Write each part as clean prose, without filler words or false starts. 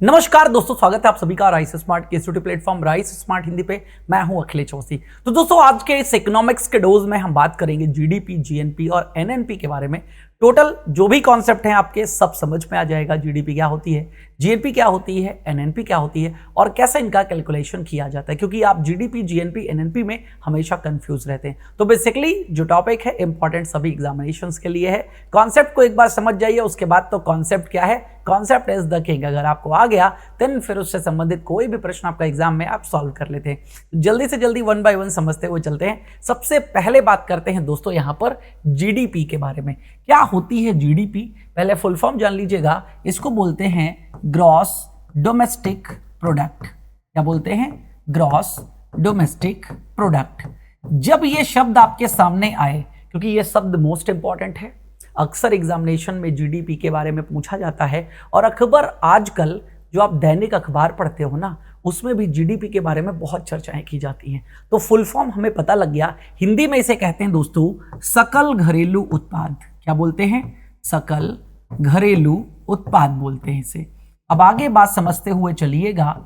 नमस्कार दोस्तों, स्वागत है आप सभी का राइस स्मार्ट के institute platform rice smart Hindi पे। मैं हूं अखिलेश चौधरी। तो दोस्तों, आज के इस इकोनॉमिक्स के डोज में हम बात करेंगे जीडीपी, जीएनपी और एनएनपी के बारे में। टोटल जो भी कॉन्सेप्ट हैं आपके सब समझ में आ जाएगा। जीडीपी क्या होती है, जीएनपी क्या होती है, एनएनपी क्या होती है और कैसे इनका कैलकुलेशन किया जाता है, क्योंकि आप जीडीपी, जीएनपी, एनएनपी में हमेशा कंफ्यूज रहते हैं। तो बेसिकली जो टॉपिक है इंपॉर्टेंट सभी एग्जामिनेशंस के लिए है। कॉन्सेप्ट को एक बार समझ जाइए, उसके बाद तो कॉन्सेप्ट क्या है, कॉन्सेप्ट इज द किंग। अगर आपको आ गया देन फिर उससे संबंधित कोई भी प्रश्न आपका एग्जाम में आप सॉल्व कर लेते हैं। जल्दी से जल्दी वन बाय वन समझते हुए चलते हैं। सबसे पहले बात करते हैं दोस्तों यहाँ पर जीडीपी के बारे में। क्या होती है जीडीपी, पहले फुल फॉर्म जान लीजिएगा। इसको बोलते हैं ग्रॉस डोमेस्टिक प्रोडक्ट। क्या बोलते हैं? Gross domestic product. जब ये शब्द आपके सामने आए, क्योंकि ये शब्द मोस्ट इंपॉर्टेंट है, अक्सर एग्जामिनेशन में जीडीपी के बारे में पूछा जाता है और अखबार आजकल जो आप दैनिक अखबार पढ़ते हो ना, उसमें भी जीडीपी के बारे में बहुत चर्चाएं की जाती हैं। तो फुल फॉर्म हमें पता लग गया। हिंदी में इसे कहते हैं दोस्तों सकल घरेलू उत्पाद। क्या बोलते हैं? सकल घरेलू उत्पाद बोलते हैं इसे। अब आगे बात समझते हुए चलिएगा।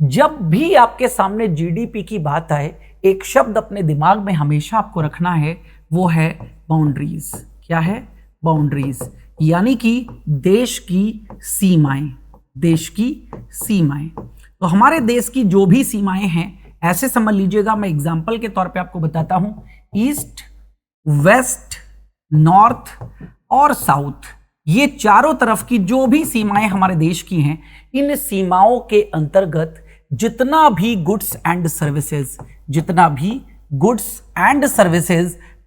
जब भी आपके सामने जीडीपी की बात आए, एक शब्द अपने दिमाग में हमेशा आपको रखना है, वो है बाउंड्रीज। क्या है? बाउंड्रीज, यानी कि देश की सीमाएं। देश की सीमाएं। तो हमारे देश की जो भी सीमाएं हैं, ऐसे समझ लीजिएगा। मैं एग्जांपल के तौर पे आपको बताता हूं। ईस्ट, वेस्ट, नॉर्थ और साउथ, ये चारों तरफ की जो भी सीमाएं हमारे देश की हैं, इन सीमाओं के अंतर्गत जितना भी गुड्स एंड सर्विसेज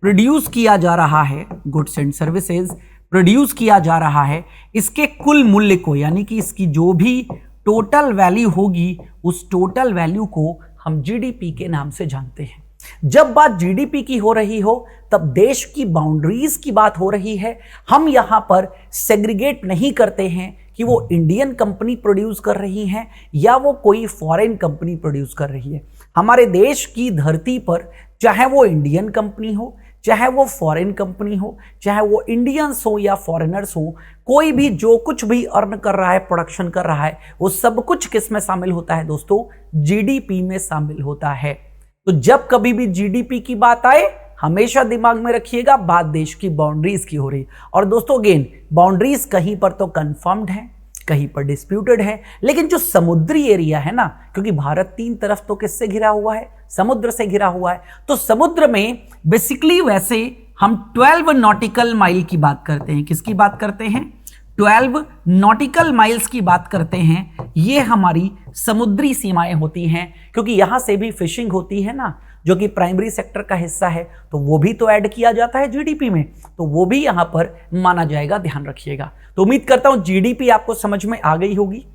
प्रोड्यूस किया जा रहा है, गुड्स एंड सर्विसेज प्रोड्यूस किया जा रहा है, इसके कुल मूल्य को, यानी कि इसकी जो भी टोटल वैल्यू होगी, उस टोटल वैल्यू को हम जीडीपी के नाम से जानते हैं। जब बात जीडीपी की हो रही हो, तब देश की बाउंड्रीज की बात हो रही है। हम यहां पर सेग्रीगेट नहीं करते हैं कि वो इंडियन कंपनी प्रोड्यूस कर रही है या वो कोई फॉरेन कंपनी प्रोड्यूस कर रही है। हमारे देश की धरती पर चाहे वो इंडियन कंपनी हो, चाहे वो फॉरेन कंपनी हो, चाहे वो इंडियंस हो या फॉरेनर्स हो, कोई भी जो कुछ भी अर्न कर रहा है, प्रोडक्शन कर रहा है, वो सब कुछ किस में शामिल होता है दोस्तों? जीडीपी में शामिल होता है। तो जब कभी भी जीडीपी की बात आए, हमेशा दिमाग में रखिएगा बात देश की बाउंड्रीज की हो रही। और दोस्तों अगेन, बाउंड्रीज कहीं पर तो कंफर्म्ड है, कहीं पर डिस्प्यूटेड है, लेकिन जो समुद्री एरिया है ना, क्योंकि भारत तीन तरफ तो किससे घिरा हुआ है? समुद्र से घिरा हुआ है। तो समुद्र में बेसिकली वैसे हम 12 नॉटिकल माइल की बात करते हैं। किसकी बात करते हैं? 12 नॉटिकल माइल्स की बात करते हैं। ये हमारी समुद्री सीमाएं होती हैं, क्योंकि यहां से भी फिशिंग होती है ना, जो कि प्राइमरी सेक्टर का हिस्सा है, तो वो भी तो ऐड किया जाता है जीडीपी में, तो वो भी यहां पर माना जाएगा, ध्यान रखिएगा। तो उम्मीद करता हूं जीडीपी आपको समझ में आ गई होगी।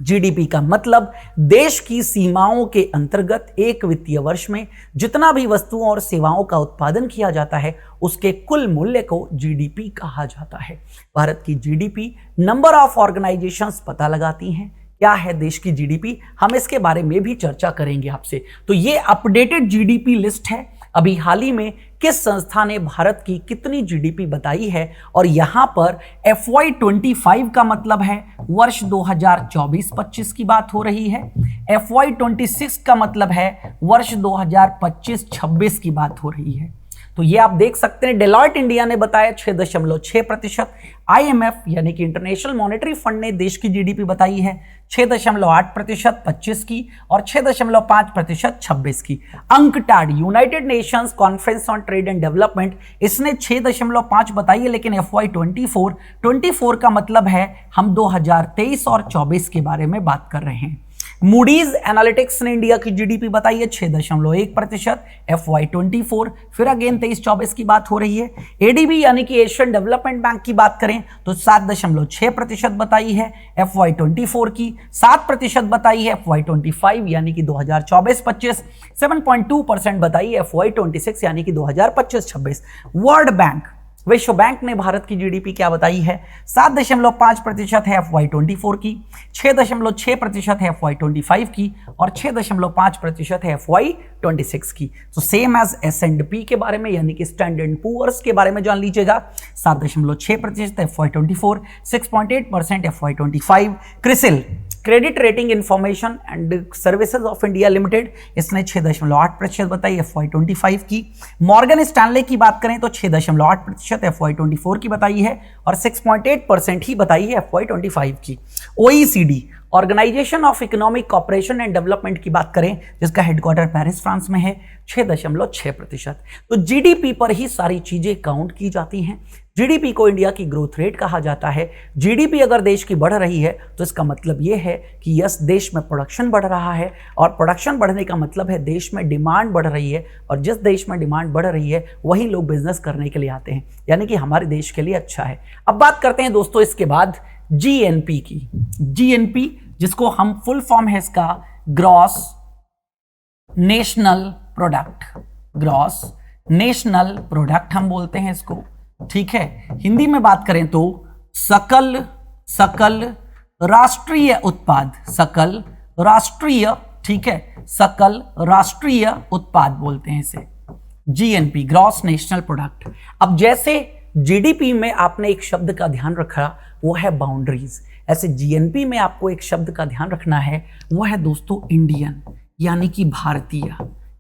जीडीपी का मतलब देश की सीमाओं के अंतर्गत एक वित्तीय वर्ष में जितना भी वस्तुओं और सेवाओं का उत्पादन किया जाता है, उसके कुल मूल्य को जीडीपी कहा जाता है। भारत की जीडीपी नंबर ऑफ ऑर्गेनाइजेशंस पता लगाती हैं। क्या है देश की जीडीपी, हम इसके बारे में भी चर्चा करेंगे आपसे। तो ये अपडेटेड जीडीपी लिस्ट है। अभी हाल ही में किस संस्था ने भारत की कितनी जीडीपी बताई है, और यहां पर FY25 का मतलब है वर्ष 2024-25 की बात हो रही है। FY26 का मतलब है वर्ष 2025-26 की बात हो रही है। तो ये आप देख सकते हैं, डेलॉयट इंडिया ने बताया 6.6%, IMF यानी कि इंटरनेशनल मॉनेटरी फंड ने देश की जीडीपी बताई है 6.8% 25 की और 6.5% 26 की। UNCTAD United Nations conference on trade and development, इसने 6.5 बताई है, लेकिन FY24 का मतलब है हम 2023 और 24 के बारे में बात कर रहे हैं। मूडीज एनालिटिक्स ने इंडिया की जीडीपी बताई है 6.1% FY24, फिर अगेन 23-24 की बात हो रही है। एडीबी यानी कि एशियन डेवलपमेंट बैंक की बात करें तो 7.6% बताई है FY24 की, 7% बताई है FY25 यानी कि 2024-25, 7.2% बताई है FY26 यानी कि 2025-26। वर्ल्ड बैंक, विश्व बैंक ने भारत की जीडीपी क्या बताई है? 7.5% है FY24 की, 6.6% है FY25 की और 6.5% है FY26 की। तो सेम एज S&P के बारे में यानी कि स्टैंडर्ड एंड पुअर्स के बारे में जान लीजिएगा। 7.6% FY24, 6.8% FY25। CRISIL credit rating information and services of India limited, इसने 6.8% बताई FY25 की। मॉर्गन स्टैनले की बात करें तो 6.8% FY24 की बताई है और 6.8% ही बताई है FY25 की। OECD organisation of economic cooperation and development की बात करें, जिसका हेडक्वार्टर पेरिस फ्रांस में है, 6.6%। तो जीडीपी पर ही सारी चीजें काउंट की जाती हैं। जीडीपी को इंडिया की ग्रोथ रेट कहा जाता है। जीडीपी अगर देश की बढ़ रही है तो इसका मतलब यह है कि यस, देश में प्रोडक्शन बढ़ रहा है, और प्रोडक्शन बढ़ने का मतलब है देश में डिमांड बढ़ रही है, और जिस देश में डिमांड बढ़ रही है वही लोग बिजनेस करने के लिए आते हैं, यानी कि हमारे देश के लिए अच्छा है। अब बात करते हैं दोस्तों इसके बाद जीएनपी की। जीएनपी, जिसको हम फुल फॉर्म है इसका gross national product, gross national product हम बोलते हैं इसको, ठीक है। हिंदी में बात करें तो सकल राष्ट्रीय उत्पाद, सकल राष्ट्रीय, ठीक है, सकल राष्ट्रीय उत्पाद बोलते हैं इसे, जीएनपी, ग्रॉस नेशनल प्रोडक्ट। अब जैसे जीडीपी में आपने एक शब्द का ध्यान रखा, वो है बाउंड्रीज, ऐसे जीएनपी में आपको एक शब्द का ध्यान रखना है, वो है दोस्तों इंडियन, यानी कि भारतीय,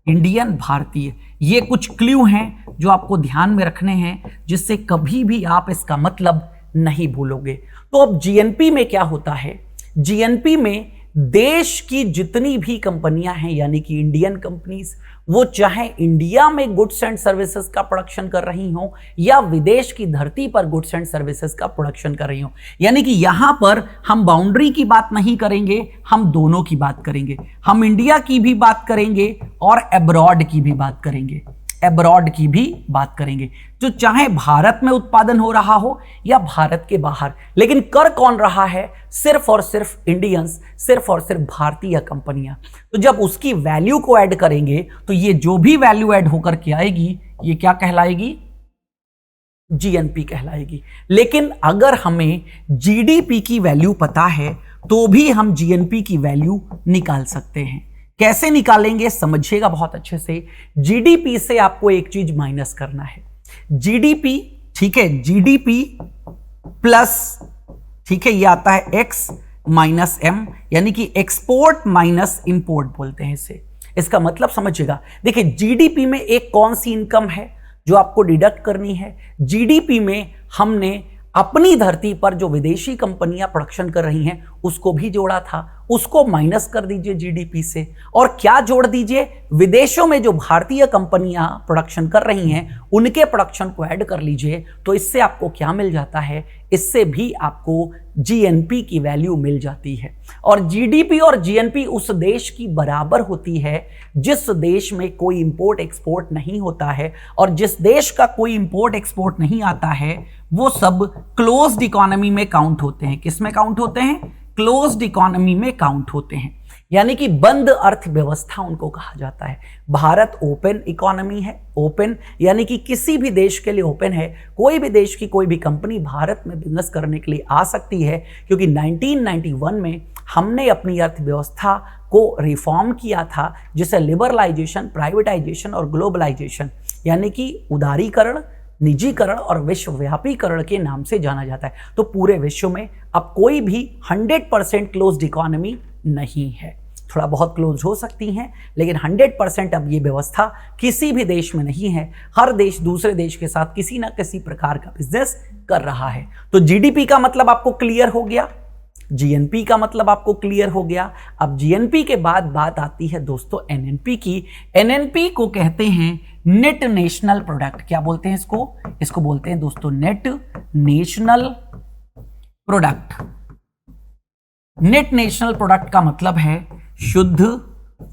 इंडियन, भारतीय। ये कुछ क्लू हैं जो आपको ध्यान में रखने हैं, जिससे कभी भी आप इसका मतलब नहीं भूलोगे। तो अब जीएनपी में क्या होता है, जीएनपी में देश की जितनी भी कंपनियां हैं, यानी कि इंडियन कंपनीज, वो चाहे इंडिया में गुड्स एंड सर्विसेज का प्रोडक्शन कर रही हों या विदेश की धरती पर गुड्स एंड सर्विसेज का प्रोडक्शन कर रही हों, यानी कि यहां पर हम बाउंड्री की बात नहीं करेंगे, हम दोनों की बात करेंगे। हम इंडिया की भी बात करेंगे और अब्रॉड की भी बात करेंगे, अब्रॉड की भी बात करेंगे, जो चाहे भारत में उत्पादन हो रहा हो या भारत के बाहर, लेकिन कर कौन रहा है, सिर्फ और सिर्फ इंडियंस, सिर्फ और सिर्फ भारतीय कंपनियां। तो जब उसकी वैल्यू को ऐड करेंगे तो ये जो भी वैल्यू ऐड होकर के आएगी, ये क्या कहलाएगी, जीएनपी कहलाएगी। लेकिन अगर हमें जीडीपी की वैल्यू पता है तो भी हम जीएनपी की वैल्यू निकाल सकते हैं। कैसे निकालेंगे समझिएगा बहुत अच्छे से। जीडीपी से आपको एक चीज माइनस करना है, जीडीपी, ठीक है, जीडीपी प्लस, ठीक है, ये आता है एक्स माइनस एम, यानी कि एक्सपोर्ट माइनस इंपोर्ट बोलते हैं इसे। इसका मतलब समझिएगा, देखिए जीडीपी में एक कौन सी इनकम है जो आपको डिडक्ट करनी है। जीडीपी में हमने अपनी धरती पर जो विदेशी कंपनियां प्रोडक्शन कर रही हैं उसको भी जोड़ा था, उसको माइनस कर दीजिए जीडीपी से, और क्या जोड़ दीजिए, विदेशों में जो भारतीय कंपनियां प्रोडक्शन कर रही हैं उनके प्रोडक्शन को ऐड कर लीजिए। तो इससे आपको क्या मिल जाता है, इससे भी आपको जीएनपी की वैल्यू मिल जाती है। और जीडीपी और जीएनपी उस देश की बराबर होती है जिस देश में कोई इंपोर्ट एक्सपोर्ट नहीं होता है, और जिस देश का कोई इंपोर्ट एक्सपोर्ट नहीं आता है वो सब क्लोज्ड इकोनॉमी में काउंट होते हैं। किस में काउंट होते हैं, क्लोज्ड इकोनॉमी में काउंट होते हैं, यानी कि बंद अर्थव्यवस्था उनको कहा जाता है। भारत ओपन इकोनॉमी है, ओपन यानी कि किसी भी देश के लिए ओपन है, कोई भी देश की कोई भी कंपनी भारत में बिजनेस करने के लिए आ सकती है, क्योंकि 1991 में हमने अपनी अर्थव्यवस्था को रिफॉर्म किया था, जिसे लिबरलाइजेशन, प्राइवेटाइजेशन और ग्लोबलाइजेशन, यानी कि उदारीकरण, निजीकरण और विश्वव्यापीकरण के नाम से जाना जाता है। तो पूरे विश्व में अब कोई भी 100% क्लोज्ड इकोनॉमी नहीं है, थोड़ा बहुत क्लोज हो सकती हैं, लेकिन 100% अब ये व्यवस्था किसी भी देश में नहीं है। हर देश दूसरे देश के साथ किसी ना किसी प्रकार का बिजनेस कर रहा है। तो जीडीपी का मतलब आपको क्लियर हो गया, जीएनपी का मतलब आपको क्लियर हो गया। अब जीएनपी के बाद बात आती है दोस्तों एनएनपी की। एनएनपी को कहते हैं नेट नेशनल प्रोडक्ट। क्या बोलते हैं इसको, इसको बोलते हैं दोस्तों net national product. Net national product का मतलब है शुद्ध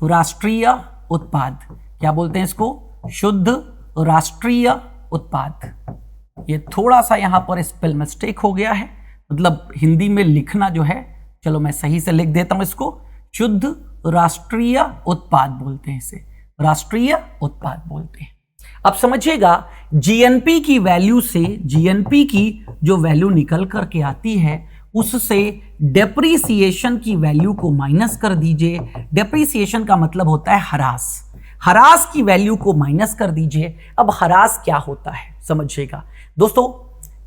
राष्ट्रीय उत्पाद। क्या बोलते हैं इसको, शुद्ध राष्ट्रीय उत्पाद। ये थोड़ा सा यहां पर स्पेल मिस्टेक हो गया है, मतलब हिंदी में लिखना जो है, चलो मैं सही से लिख देता हूं इसको, शुद्ध राष्ट्रीय उत्पाद बोलते हैं इसे, राष्ट्रीय उत्पाद बोलते हैं। अब समझिएगा जीएनपी की वैल्यू से, जीएनपी की जो वैल्यू निकल करके आती है उससे डेप्रीसिएशन की वैल्यू को माइनस कर दीजिए। डेप्रीसिएशन का मतलब होता है हरास, हरास की वैल्यू को माइनस कर दीजिए। अब हरास क्या होता है समझिएगा दोस्तों,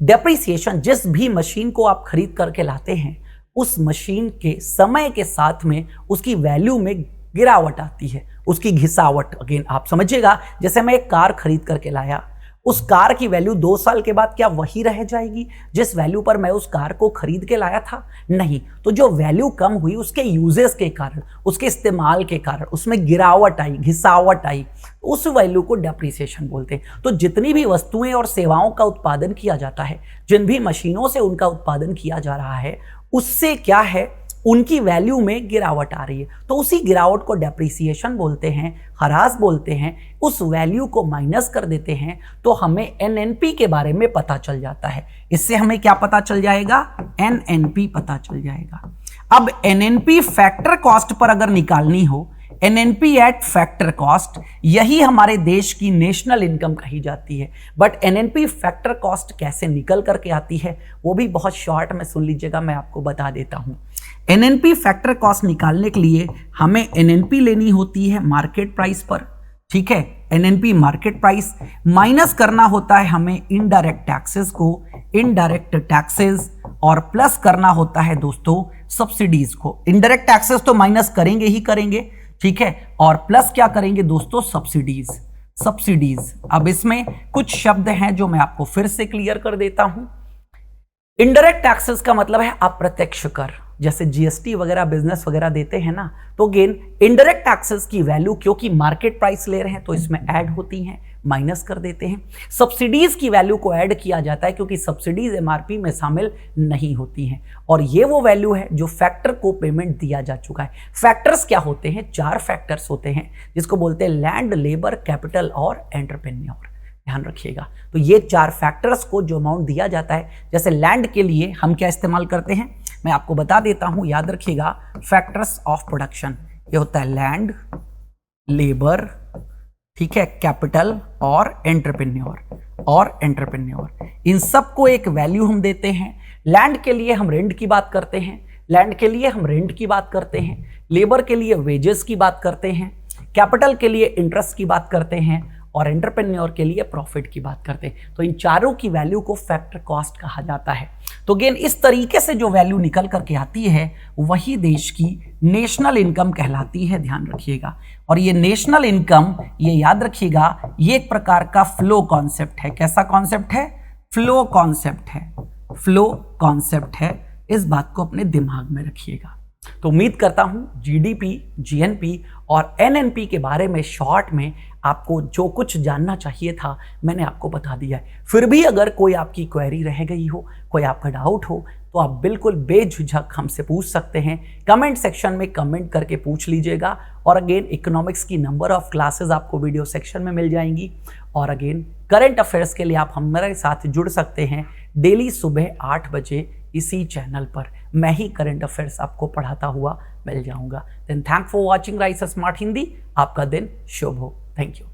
डेप्रीसिएशन, जिस भी मशीन को आप खरीद करके लाते हैं उस मशीन के समय के साथ में उसकी वैल्यू में गिरावट आती है, उसकी घिसावट। अगेन आप समझिएगा, जैसे मैं एक कार खरीद करके लाया, उस कार की वैल्यू 2 साल के बाद क्या वही रह जाएगी जिस वैल्यू पर मैं उस कार को खरीद के लाया था? नहीं। तो जो वैल्यू कम हुई उसके यूजेस के कारण, उसके इस्तेमाल के कारण उसमें गिरावट आई, घिसावट आई, उस वैल्यू को डेप्रिसिएशन बोलते हैं। तो जितनी भी वस्तुएं और सेवाओं का उत्पादन किया जाता है, जिन भी मशीनों से उनका उत्पादन किया जा रहा है, उससे क्या है, उनकी वैल्यू में गिरावट आ रही है। तो उसी गिरावट को डेप्रिसिएशन बोलते हैं, ह्रास बोलते हैं। उस वैल्यू को माइनस कर देते हैं तो हमें एनएनपी के बारे में पता चल जाता है। इससे हमें क्या पता चल जाएगा? एनएनपी पता चल जाएगा। अब एनएनपी फैक्टर कॉस्ट पर अगर निकालनी हो, एनएनपी एट फैक्टर कॉस्ट, यही हमारे देश की नेशनल इनकम कही जाती है। बट एनएनपी फैक्टर कॉस्ट कैसे निकल करके आती है वो भी बहुत शॉर्ट में सुन लीजिएगा, मैं आपको बता देता हूं। एनएनपी फैक्टर कॉस्ट निकालने के लिए हमें एनएनपी लेनी होती है मार्केट प्राइस पर, ठीक है। एनएनपी मार्केट प्राइस माइनस करना होता है हमें इनडायरेक्ट टैक्सेस को, इनडायरेक्ट टैक्सेस, और प्लस करना होता है दोस्तों सब्सिडीज को। इनडायरेक्ट टैक्सेस तो माइनस करेंगे ही करेंगे, ठीक है, और प्लस क्या करेंगे दोस्तों? सब्सिडीज। सब्सिडीज, अब इसमें कुछ शब्द हैं जो मैं आपको फिर से क्लियर कर देता हूं। इनडायरेक्ट टैक्सेस का मतलब है अप्रत्यक्ष कर, जैसे जीएसटी वगैरह बिजनेस वगैरह देते हैं ना, तो अगेन इनडायरेक्ट टैक्सेस की वैल्यू क्योंकि मार्केट प्राइस ले रहे हैं तो इसमें ऐड होती हैं, माइनस कर देते हैं। सब्सिडीज की वैल्यू को ऐड किया जाता है क्योंकि सब्सिडीज एमआरपी में शामिल नहीं होती हैं, और ये वो वैल्यू है जो फैक्टर को पेमेंट दिया जा चुका है। फैक्टर्स क्या होते हैं? 4 फैक्टर्स होते हैं जिसको बोलते हैं लैंड, लेबर, कैपिटल और एंटरप्रेन्योर। ध्यान रखिएगा। तो ये 4 फैक्टर्स को जो अमाउंट दिया जाता है, जैसे लैंड के लिए हम क्या इस्तेमाल करते हैं, मैं आपको बता देता हूं, याद रखिएगा। फैक्टर्स ऑफ प्रोडक्शन, ये होता है लैंड, लेबर, ठीक है, कैपिटल और एंटरप्रेन्योर। इन सबको एक वैल्यू हम देते हैं। लैंड के लिए हम रेंट की बात करते हैं, लैंड के लिए हम रेंट की बात करते हैं, लेबर के लिए वेजेस की बात करते हैं, कैपिटल के लिए इंटरेस्ट की बात करते हैं, और एंटरप्रेन्योर के लिए प्रॉफिट की बात करते हैं। तो इन चारों की वैल्यू को फैक्टर कॉस्ट कहा जाता है। तो अगेन इस तरीके से जो वैल्यू निकल करके आती है वही देश की नेशनल इनकम कहलाती है, ध्यान रखिएगा। और ये नेशनल इनकम, ये याद रखिएगा, ये एक प्रकार का फ्लो कॉन्सेप्ट है। कैसा कॉन्सेप्ट है? फ्लो कॉन्सेप्ट है, फ्लो कॉन्सेप्ट है। इस बात को अपने दिमाग में रखिएगा। तो उम्मीद करता हूं जीडीपी, जीएनपी और एनएनपी के बारे में शॉर्ट में आपको जो कुछ जानना चाहिए था मैंने आपको बता दिया है। फिर भी अगर कोई आपकी क्वेरी रह गई हो, कोई आपका डाउट हो, तो आप बिल्कुल बेझिझक हमसे पूछ सकते हैं। कमेंट सेक्शन में कमेंट करके पूछ लीजिएगा। और अगेन इकोनॉमिक्स की नंबर ऑफ क्लासेस आपको वीडियो सेक्शन में मिल जाएंगी। और अगेन करंट अफेयर्स के लिए आप हमारे साथ जुड़ सकते हैं डेली सुबह 8 बजे इसी चैनल पर। मैं ही करंट अफेयर्स आपको पढ़ाता हुआ मिल जाऊंगा। Then thank for watching rice smart Hindi. आपका दिन शुभ हो। Thank you.